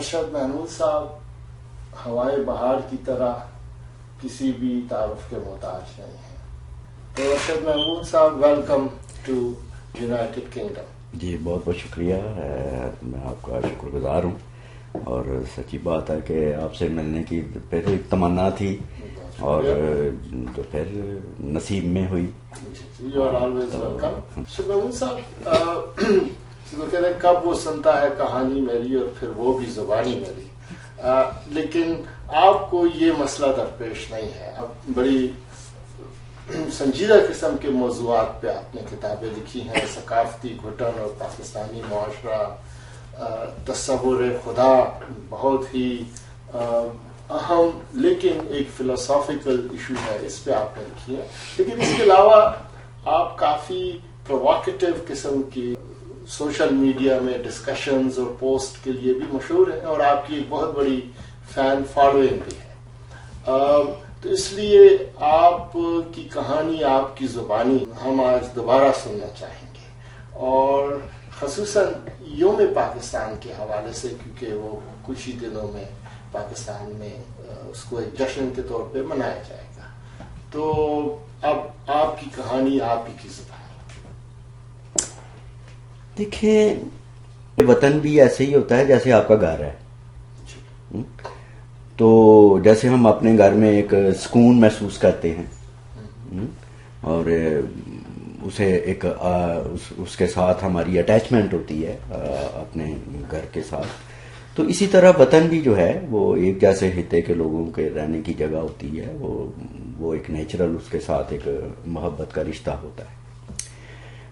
ارشد محمود صاحب ہوائے بہار کی طرح کسی بھی تعارف کے محتاج نہیں ہیں. تو ارشد محمود صاحب ویلکم ٹو یونائٹڈ کنگڈم. جی بہت بہت شکریہ. میں آپ کا شکر گزار ہوں اور سچی بات ہے کہ آپ سے ملنے کی پہلے ایک تمنا تھی اور تو پھر نصیب میں ہوئی. You are always welcome. Mahmood صاحب کہتے ہیں کب وہ سنتا ہے کہانی میری اور پھر وہ بھی زبانی میری، لیکن آپ کو یہ مسئلہ درپیش نہیں ہے. اب بڑی سنجیدہ قسم کے موضوعات پہ آپ نے کتابیں لکھی ہیں، ثقافتی گھٹن اور پاکستانی معاشرہ، تصور خدا بہت ہی اہم لیکن ایک فلسافیکل ایشو ہے، اس پہ آپ نے لکھی ہے. لیکن اس کے علاوہ آپ کافی پرووکیٹو قسم کی سوشل میڈیا میں ڈسکشنز اور پوسٹ کے لیے بھی مشہور ہیں اور آپ کی ایک بہت بڑی فین فالوئنگ بھی ہے. تو اس لیے آپ کی کہانی، آپ کی زبانی ہم آج دوبارہ سننا چاہیں گے، اور خصوصاً یوم پاکستان کے حوالے سے، کیونکہ وہ کچھ ہی دنوں میں پاکستان میں اس کو ایک جشن کے طور پہ منایا جائے گا. تو اب آپ کی کہانی، آپ ہی کی زبانی. دیکھیں، وطن بھی ایسے ہی ہوتا ہے جیسے آپ کا گھر ہے. تو جیسے ہم اپنے گھر میں ایک سکون محسوس کرتے ہیں اور اسے ایک اس کے ساتھ ہماری اٹیچمنٹ ہوتی ہے اپنے گھر کے ساتھ، تو اسی طرح وطن بھی جو ہے وہ ایک جیسے خطے کے لوگوں کے رہنے کی جگہ ہوتی ہے. وہ ایک نیچرل اس کے ساتھ ایک محبت کا رشتہ ہوتا ہے.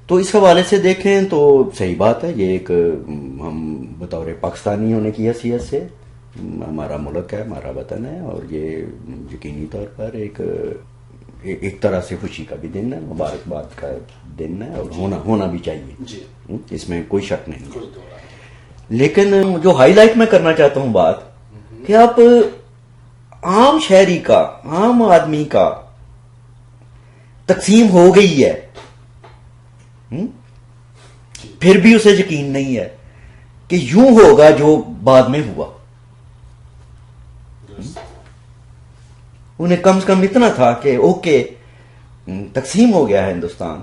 تو اس حوالے سے دیکھیں تو صحیح بات ہے، یہ ایک ہم بطور پاکستانی ہونے کی حیثیت سے ہمارا ملک ہے، ہمارا وطن ہے، اور یہ یقینی طور پر ایک طرح سے خوشی کا بھی دن ہے، مبارکباد کا دن ہے، اور ہونا بھی چاہیے. اس میں کوئی شک نہیں ہے. لیکن جو ہائی لائٹ میں کرنا چاہتا ہوں بات کہ آپ عام شہری کا، عام آدمی کا تقسیم ہو گئی ہے، پھر بھی اسے یقین نہیں ہے کہ یوں ہوگا جو بعد میں ہوا. انہیں کم سے کم اتنا تھا کہ اوکے تقسیم ہو گیا ہے ہندوستان،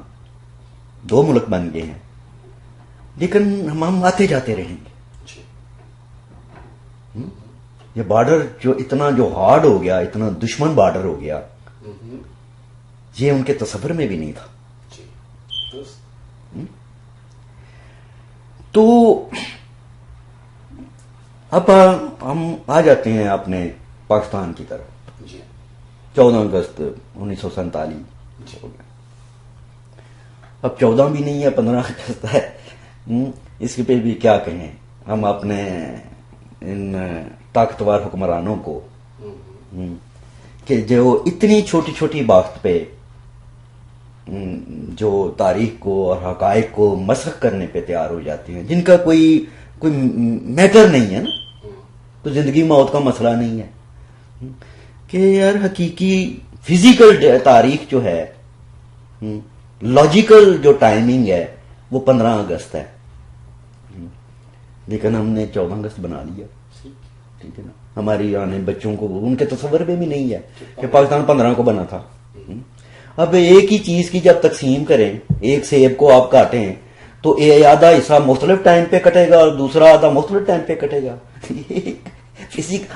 2 ملک بن گئے ہیں، لیکن ہم آتے جاتے رہیں گے. یہ بارڈر جو اتنا جو ہارڈ ہو گیا، اتنا دشمن بارڈر ہو گیا، یہ ان کے تصور میں بھی نہیں تھا. تو اب ہم آ جاتے ہیں اپنے پاکستان کی طرف. 14 اگست 1947 ہو گیا. اب 14 بھی نہیں ہے، 15 اگست ہے. اس پہ بھی کیا کہیں ہم اپنے ان طاقتور حکمرانوں کو کہ جو اتنی چھوٹی چھوٹی بات پہ جو تاریخ کو اور حقائق کو مسخ کرنے پہ تیار ہو جاتے ہیں، جن کا کوئی میٹر نہیں ہے نا، تو زندگی موت کا مسئلہ نہیں ہے. کہ یار حقیقی فزیکل تاریخ جو ہے، لاجیکل جو ٹائمنگ ہے وہ 15 اگست ہے، لیکن ہم نے 14 اگست بنا لیا. ٹھیک ہے نا، ہماری آنے بچوں کو ان کے تصور میں بھی نہیں ہے کہ پاکستان 15 کو بنا تھا. اب ایک ہی چیز کی جب تقسیم کریں، ایک سیب کو آپ کاٹیں تو آدھا حصہ مختلف ٹائم پہ کٹے گا اور دوسرا آدھا مختلف ٹائم پہ کٹے گا.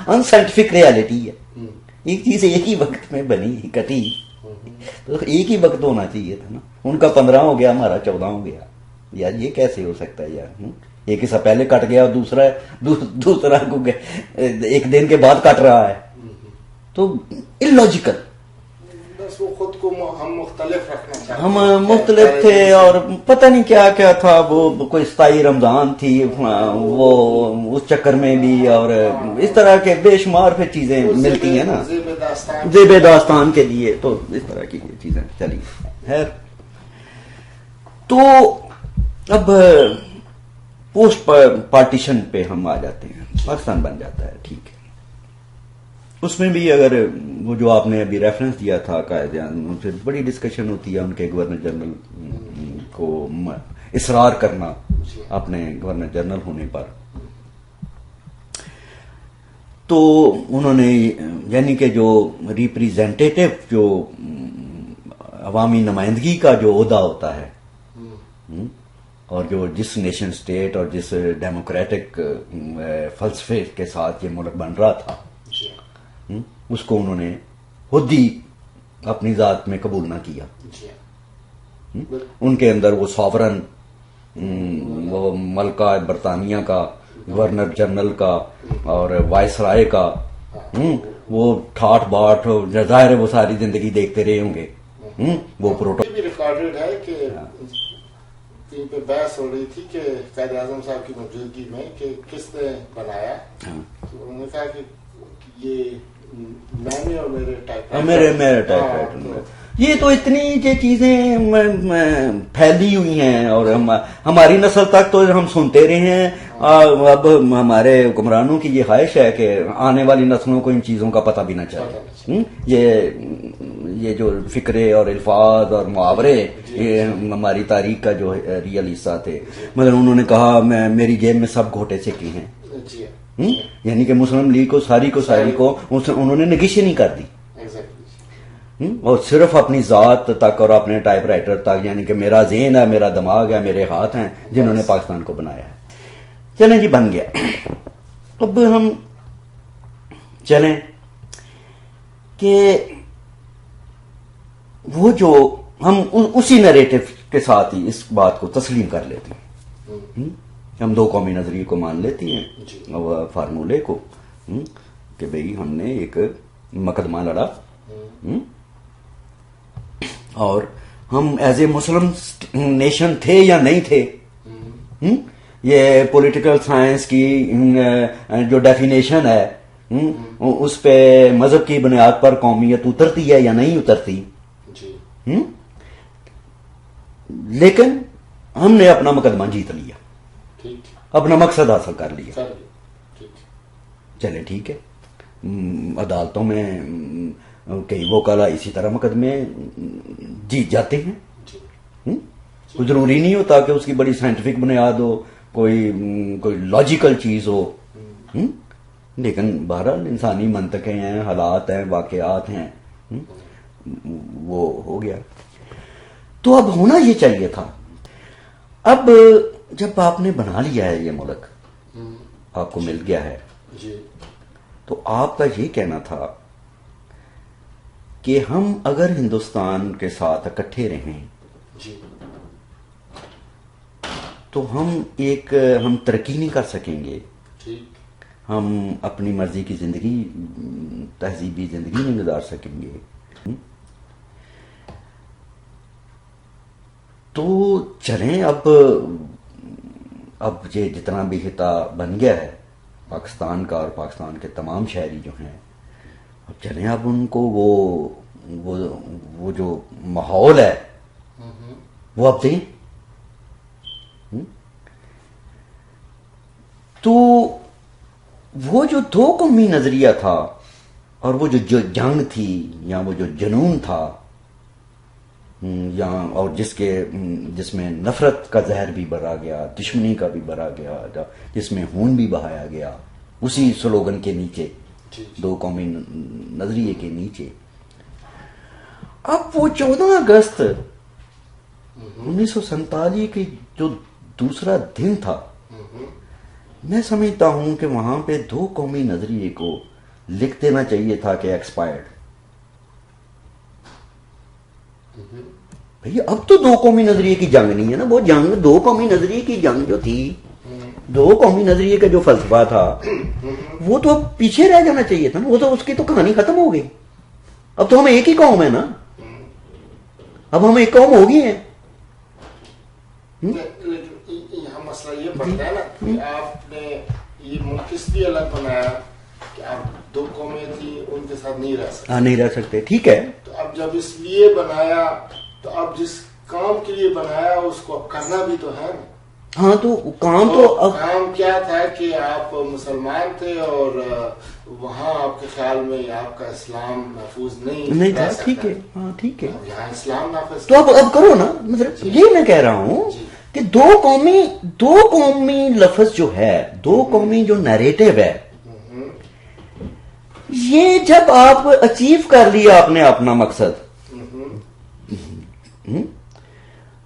انسائنٹیفک ریالٹی ہے. ایک چیز ایک ہی وقت میں بنی کٹی تو ایک ہی وقت ہونا چاہیے تھا نا. ان کا 15 ہو گیا، ہمارا 14 ہو گیا. یار یہ کیسے ہو سکتا ہے یار؟ ایک حصہ پہلے کٹ گیا اور دوسرا کو ایک دن کے بعد کٹ رہا ہے، تو اللاجیکل. وہ خود کو ہم مختلف رکھنا چاہتے، ہم مختلف تھے اور پتہ نہیں کیا کیا تھا. وہ کوئی 27 رمضان تھی، وہ اس چکر میں بھی، اور اس طرح کے بے شمار پھر چیزیں ملتی ہیں نا زیب داستان کے لیے. تو اس طرح کی چیزیں چلی. خیر، تو اب پوسٹ پارٹیشن پہ ہم آ جاتے ہیں، پاکستان بن جاتا ہے. ٹھیک ہے، اس میں بھی اگر وہ جو آپ نے ابھی ریفرنس دیا تھا قائد اعظم، ان سے بڑی ڈسکشن ہوتی ہے. ان کے گورنر جنرل کو اصرار کرنا اپنے گورنر جنرل ہونے پر. تو انہوں نے یعنی کہ جو ریپریزنٹیٹو جو عوامی نمائندگی کا جو عہدہ ہوتا ہے اور جو جس نیشن سٹیٹ اور جس ڈیموکریٹک فلسفے کے ساتھ یہ ملک بن رہا تھا اس کو انہوں نے خود ہی اپنی ذات میں قبول نہ کیا. ان کے اندر وہ ساورن وہ ملکہ برطانیہ کا گورنر جنرل کا اور وائس رائے کا وہ ٹھاٹ باٹ ظاہر ہے وہ ساری زندگی دیکھتے رہے ہوں گے. وہ پروٹوکول بھی ریکارڈڈ ہے کہ ان پہ بحث ہو رہی تھی کہ قائد اعظم صاحب کی موجودگی میں کہ کس نے بنایا. تو انہوں نے کہا کہ یہ میں نے اور میرے ٹائپ رائٹر. یہ تو اتنی یہ چیزیں پھیلی ہوئی ہیں اور ہماری نسل تک تو ہم سنتے رہے ہیں. اب ہمارے حکمرانوں کی یہ خواہش ہے کہ آنے والی نسلوں کو ان چیزوں کا پتہ بھی نہ چلے. یہ جو فکرے اور الفاظ اور محاورے یہ ہماری تاریخ کا جو ریئل حصہ تھے. مگر انہوں نے کہا میری جیب میں سب گھوٹے سے کی ہیں. یعنی کہ مسلم لیگ کو ساری کو انہوں نے نگیشن ہی کر دی اور صرف اپنی ذات تک اور اپنے ٹائپ رائٹر تک یعنی کہ میرا ذہن ہے میرا دماغ ہے میرے ہاتھ ہیں جنہوں نے پاکستان کو بنایا ہے. چلیں جی بن گیا. اب ہم چلیں کہ وہ جو ہم اسی نیریٹو کے ساتھ ہی اس بات کو تسلیم کر لیتے ہیں. ہم دو قومی نظریے کو مان لیتی ہیں اور فارمولے کو کہ بھئی ہم نے ایک مقدمہ لڑا اور ہم ایز اے مسلم نیشن تھے یا نہیں تھے. یہ پولیٹیکل سائنس کی جو ڈیفینیشن ہے اس پہ مذہب کی بنیاد پر قومیت اترتی ہے یا نہیں اترتی. لیکن ہم نے اپنا مقدمہ جیت لیا اپنا مقصد حاصل کر لیا. چلے ٹھیک ہے. عدالتوں میں کئی وکلا اسی طرح مقدمے جیت جاتے ہیں. کوئی ضروری نہیں ہوتا کہ اس کی بڑی سائنٹیفک بنیاد ہو کوئی لاجیکل چیز ہو. لیکن بہرحال انسانی منطقیں ہیں حالات ہیں واقعات ہیں وہ ہو گیا. تو اب ہونا یہ چاہیے تھا. اب جب آپ نے بنا لیا ہے یہ ملک آپ کو مل گیا ہے تو آپ کا یہ کہنا تھا کہ ہم اگر ہندوستان کے ساتھ اکٹھے رہیں تو ہم ترقی نہیں کر سکیں گے. ہم اپنی مرضی کی زندگی تہذیبی زندگی نہیں گزار سکیں گے. تو چلیں اب یہ جتنا بھی خطہ بن گیا ہے پاکستان کا اور پاکستان کے تمام شہری جو ہیں اب چلیں اب ان کو وہ جو ماحول ہے وہ اب دیں. تو وہ جو دو قومی نظریہ تھا اور وہ جو جنگ تھی یا وہ جو جنون تھا اور جس میں نفرت کا زہر بھی بھرا گیا دشمنی کا بھی بھرا گیا جس میں خون بھی بہایا گیا اسی سلوگن کے نیچے دو قومی نظریے کے نیچے اب وہ 14 اگست 1947 کی جو دوسرا دن تھا میں سمجھتا ہوں کہ وہاں پہ دو قومی نظریے کو لکھ دینا چاہیے تھا کہ ایکسپائرڈ. بھئی اب تو دو قومی نظریے کی جنگ نہیں ہے نا. وہ جنگ دو قومی نظریے کی جنگ جو تھی دو قومی نظریے کا جو فلسفہ تھا وہ تو اب پیچھے رہ جانا چاہیے تھا نا. وہ تو اس کی تو کہانی ختم ہو گئی. اب تو ہم ایک ہی قوم ہے نا. اب ہم ایک قوم ہو گئی ہیں. مسئلہ یہ پڑتا ہے نا کہ آپ نے یہ ملک اس لیے الگ بنایا کہ آپ دو قومیں تھیں ان کے ساتھ نہیں رہ سکتے. ٹھیک ہے. تو اب جب اس لیے بنایا تو اب جس کام کے لیے بنایا اس کو اب کرنا بھی تو ہے نا. ہاں تو کام کیا تھا کہ آپ مسلمان تھے اور وہاں آپ کے خیال میں آپ کا اسلام محفوظ نہیں تھا. ٹھیک ہے. ہاں ٹھیک ہے. یہاں اسلام نافذ تو اب کرو نا. مطلب یہ میں کہہ رہا ہوں کہ دو قومی لفظ جو ہے دو قومی جو نیریٹو ہے یہ جب آپ اچیو کر لیا آپ نے اپنا مقصد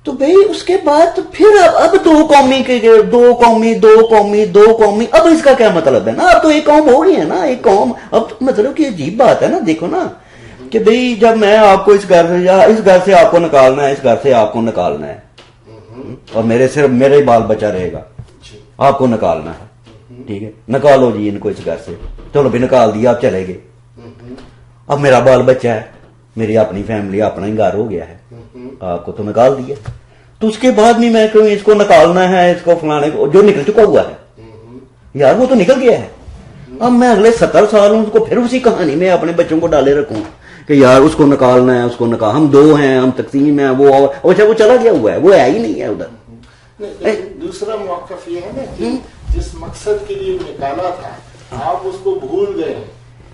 تو بھئی اس کے بعد پھر اب دو قومی اب اس کا کیا مطلب ہے نا؟ اب تو ایک قوم ہو گئی ہے نا، ایک قوم. اب تو مطلب کہ عجیب بات ہے نا. دیکھو نا کہ بھئی جب میں آپ کو اس گھر سے یا اس گھر سے آپ کو نکالنا ہے، اس گھر سے آپ کو نکالنا ہے، اور صرف میرے بال بچہ رہے گا، آپ کو نکالنا ہے، ٹھیک ہے، نکالو جی ان کو اس گھر سے. چلو بھی نکال دیا، آپ چلے گئے. اب میرا بال بچہ ہے، میری اپنی فیملی، اپنا ہی گھر ہو گیا ہے، آپ کو تو نکال دیا. تو اس کے بعد بھی میں کہوں اس کو نکالنا ہے، اس کو فلانے کو، جو نکل چکا ہوا ہے یار وہ تو نکل گیا ہے. اب میں اگلے 70 سال ہوں اس کو پھر اسی کہانی میں اپنے بچوں کو ڈالے رکھوں کہ یار اس کو نکالنا ہے، اس کو نکال، ہم دو ہیں، ہم تقسیم ہیں، وہ چلا گیا ہوا ہے، وہ ہے ہی نہیں ہے ادھر. دوسرا موقف یہ ہے نا کہ جس مقصد کے لیے نکالا تھا آپ اس کو بھول گئے،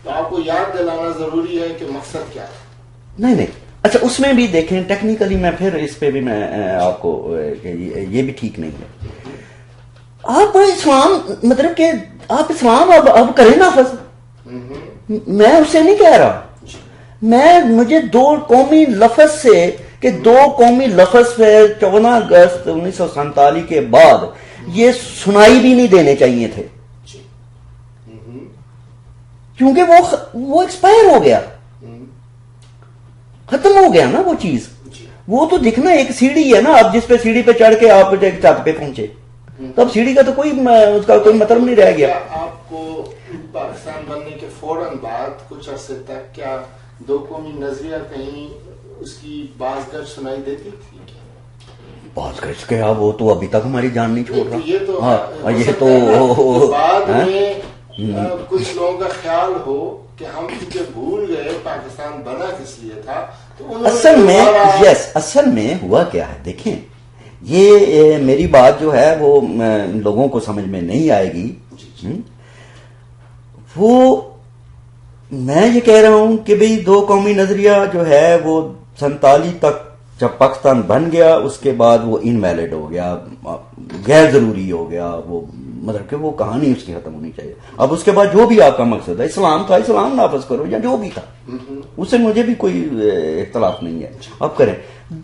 تو آپ کو یاد دلانا ضروری ہے کہ مقصد کیا ہے. نہیں اچھا، اس میں بھی دیکھیں ٹیکنیکلی میں پھر اس پہ بھی میں آپ کو یہ بھی ٹھیک نہیں ہے. آپ اسلام مطلب کہ آپ اسلام اب کریں نافذ. میں اسے نہیں کہہ رہا، مجھے دو قومی لفظ سے کہ دو قومی لفظ پہ 14 اگست 1947 کے بعد یہ سنائی بھی نہیں دینے چاہیے تھے، کیونکہ وہ ایکسپائر ہو گیا، ختم ہو گیا نا وہ چیز. وہ تو دکھنا ایک سیڑھی ہے نا، اب جس پہ سیڑھی پہ چڑھ کے آپ چھت پہ پہنچے، تو اب سیڑھی کا تو اس کا کوئی مطلب نہیں رہ گیا. آپ کو پاکستان بننے کے فوراً بعد کچھ عرصے تک کیا دو قومی نظریہ کہیں اس کی باز گشت سنائی دیتی تھی؟ باز گشت کیا، وہ تو ابھی تک ہماری جان نہیں چھوڑ رہا. یہ تو بعد میں کچھ لوگوں کا خیال ہو کہ ہم کیونکہ بھول گئے پاکستان بنا کس لیے تھا. اصل میں ہوا کیا ہے، دیکھیں یہ میری بات جو ہے وہ لوگوں کو سمجھ میں نہیں آئے گی. وہ میں یہ کہہ رہا ہوں کہ بھئی دو قومی نظریہ جو ہے وہ 47 تک جب پاکستان بن گیا اس کے بعد وہ انویلڈ ہو گیا، غیر ضروری ہو گیا. وہ مطلب کہ وہ کہانی اس کی ختم ہونی چاہیے. اب اس کے بعد جو بھی آپ کا مقصد ہے، اسلام تھا اسلام نافذ کرو، یا جو بھی تھا، اس سے مجھے بھی کوئی اختلاف نہیں ہے. اب کریں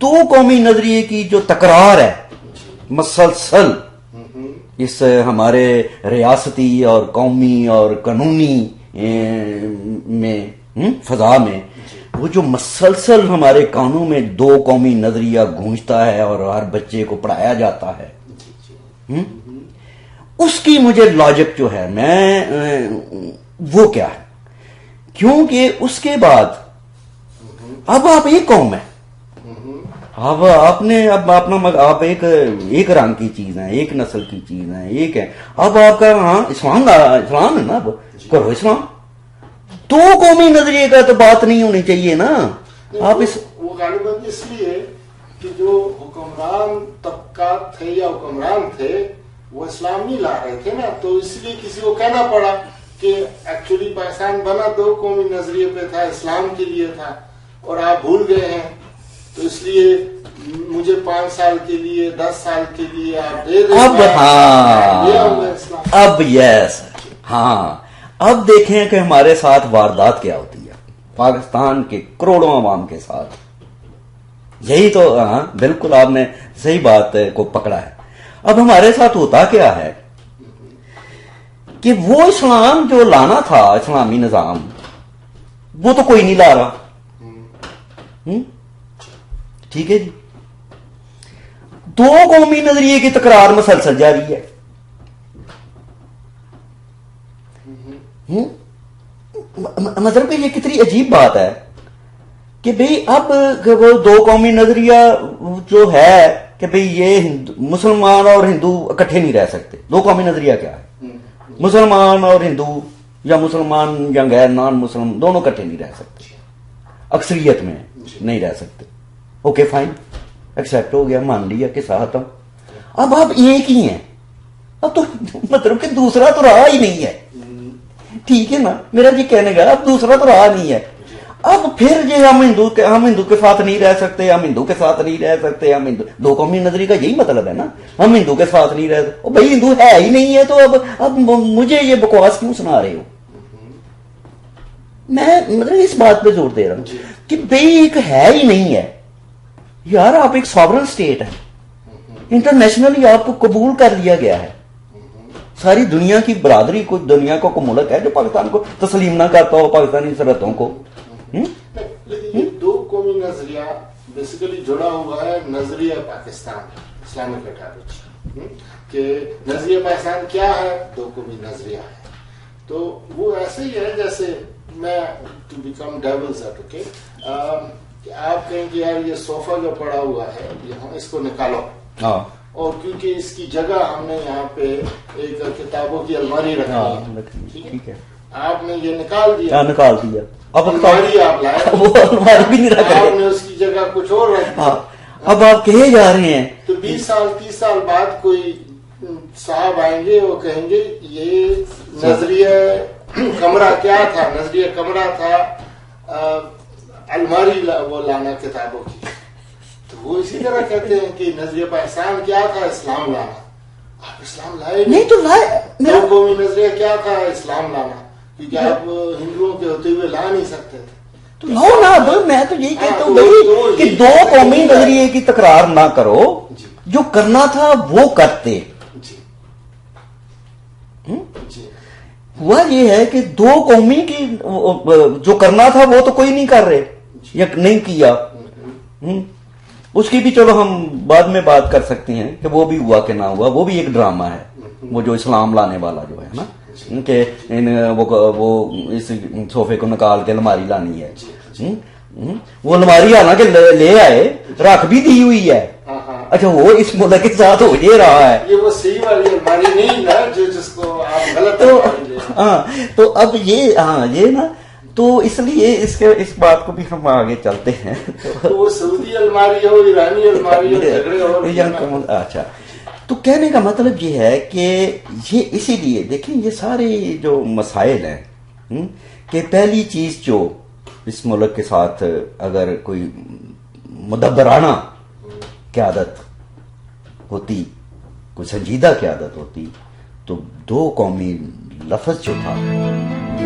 دو قومی نظریے کی جو تکرار ہے مسلسل اس ہمارے ریاستی اور قومی اور قانونی میں فضا میں، وہ جو مسلسل ہمارے کانوں میں دو قومی نظریہ گونجتا ہے اور ہر بچے کو پڑھایا جاتا ہے، اس کی مجھے لاجک جو ہے میں وہ کیا ہے، کیونکہ اس کے بعد اب آپ ایک قوم ہے، اب آپ نے اب اپنا آپ ایک رنگ کی چیز ہیں، ایک نسل کی چیز ہیں، ایک ہے. اب آپ کا ہاں اسلام ہے نا، اب کرو اسلام. دو قومی نظریے کا تو بات نہیں ہونی چاہیے نا. آپ وہ غالباً اس لیے کہ جو حکمران طبقات تھے یا حکمران تھے وہ اسلام نہیں لا رہے تھے نا، تو اس لیے کسی کو کہنا پڑا کہ ایکچولی پاکستان بنا دو قومی نظریے پہ تھا، اسلام کے لیے تھا، اور آپ بھول گئے ہیں، تو اس لیے مجھے 5 سال کے لیے 10 سال کے لیے آپ دے دیں. اب یس ہاں اب دیکھیں کہ ہمارے ساتھ واردات کیا ہوتی ہے پاکستان کے کروڑوں عوام کے ساتھ. یہی تو ہاں بالکل آپ نے صحیح بات کو پکڑا ہے. اب ہمارے ساتھ ہوتا کیا ہے کہ وہ اسلام جو لانا تھا، اسلامی نظام، وہ تو کوئی نہیں لا رہا. ٹھیک ہے جی، دو قومی نظریے کی تکرار مسلسل جاری ہے. مطلب کہ یہ کتنی عجیب بات ہے کہ بھئی اب وہ دو قومی نظریہ جو ہے کہ بھئی یہ مسلمان اور ہندو اکٹھے نہیں رہ سکتے. دو قومی نظریہ کیا ہے؟ مسلمان اور ہندو یا مسلمان یا غیر نان مسلم دونوں اکٹھے نہیں رہ سکتے، اکثریت میں نہیں رہ سکتے. اوکے فائن، ایکسپٹ ہو گیا، مان لیا کہ ساتھ ہم. اب آپ ایک ہی ہیں، اب تو مطلب کہ دوسرا تو رہا ہی نہیں ہے. ٹھیک ہے نا، میرا جی کہنے کا اب دوسرا تو رہا نہیں ہے. اب پھر یہ ہم ہندو کے ساتھ نہیں رہ سکتے، ہم ہندو کے ساتھ نہیں رہ سکتے، ہم ہندو دو قومی نظری کا یہی مطلب ہے نا، ہم ہندو کے ساتھ نہیں رہ سکتے. بھائی ہندو ہے ہی نہیں ہے تو اب مجھے یہ بکواس کیوں سنا رہے ہو؟ میں مطلب اس بات پہ زور دے رہا جی. ہوں کہ بھئی ایک ہے ہی نہیں ہے یار، آپ ایک ساورن اسٹیٹ ہے، انٹرنیشنلی آپ کو قبول کر لیا گیا ہے، ساری دنیا کی برادری کو، دنیا کا کوئی ملک ہے جو پاکستان کو تسلیم نہ کرتا ہو، پاکستانی سرحدوں کو. لیکن یہ دو قومی نظریہ بیسیکلی جڑا ہوا ہے نظریہ پاکستان اسلامک اٹھارٹی کہ نظریہ پاکستان کیا ہے؟ دو قومی نظریہ ہے. تو وہ ایسے ہی ہے جیسے میں ٹو بیکم ڈیولز ایڈوکیٹ کہ آپ کہیں کہ یار یہ صوفہ جو پڑا ہوا ہے یہاں اس کو نکالو، اور کیونکہ اس کی جگہ ہم نے یہاں پہ ایک کتابوں کی الماری رکھی ہے، ٹھیک ہے، آپ نے یہ نکال دیا، اب الماری آپ لائے، وہ الماری بھی نہیں رکھ آپ نے اس کی جگہ کچھ اور رکھ دیا. اب آپ کہے جا رہے ہیں تو 20 سال 30 سال بعد کوئی صاحب آئیں گے وہ کہیں گے یہ نظریہ کمرہ کیا تھا؟ نظریہ کمرہ تھا الماری وہ لانا کتابوں کی. تو وہ اسی طرح کہتے ہیں کہ نظریہ پاکستان کیا تھا؟ اسلام لانا. آپ اسلام لائے نہیں تو لائے. دو قومی نظریہ کیا تھا؟ اسلام لانا، کیونکہ آپ ہندوؤں کے ہوتے ہوئے لا نہیں سکتے تھے. تو لاؤ نا. میں تو یہی کہتا ہوں بھائی کہ دو قومی نظریے کی تکرار نہ کرو، جو کرنا تھا وہ کرتے. ہوا یہ ہے کہ دو قومی کی جو کرنا تھا وہ تو کوئی نہیں کر رہے یا نہیں کیا. اس کی بھی چلو ہم بعد میں بات کر سکتے ہیں کہ وہ بھی ہوا کہ نہ ہوا، وہ بھی ایک ڈرامہ ہے، وہ جو اسلام لانے والا جو ہے نا کہ وہ اس صوفے کو نکال کے الماری لانی ہے. وہ الماری حالانکہ لے آئے، رکھ بھی دی ہوئی ہے. اچھا وہ اس ملک کے ساتھ ہو یہ رہا ہے، یہ وہ صحیح والی الماری نہیں نا جو جس کو آپ غلط. تو اب یہ نا، تو اس لیے اس بات کو بھی ہم آگے چلتے ہیں. تو وہ سعودی الماری ہو، ایرانی الماری ہو، جھگڑے ہو. اچھا، تو کہنے کا مطلب یہ ہے کہ یہ اسی لیے دیکھیں یہ سارے جو مسائل ہیں کہ پہلی چیز جو اس ملک کے ساتھ اگر کوئی مدبرانہ قیادت ہوتی، کوئی سنجیدہ قیادت ہوتی، تو دو قومی لفظ جو تھا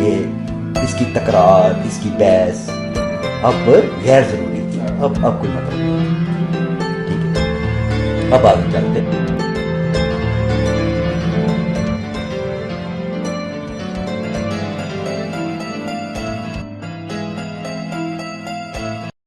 یہ اس کی تکرار، اس کی بحث اب غیر ضروری تھی، اب کوئی مطلب نہیں. ٹھیک ہے، اب آگے چلتے ہیں.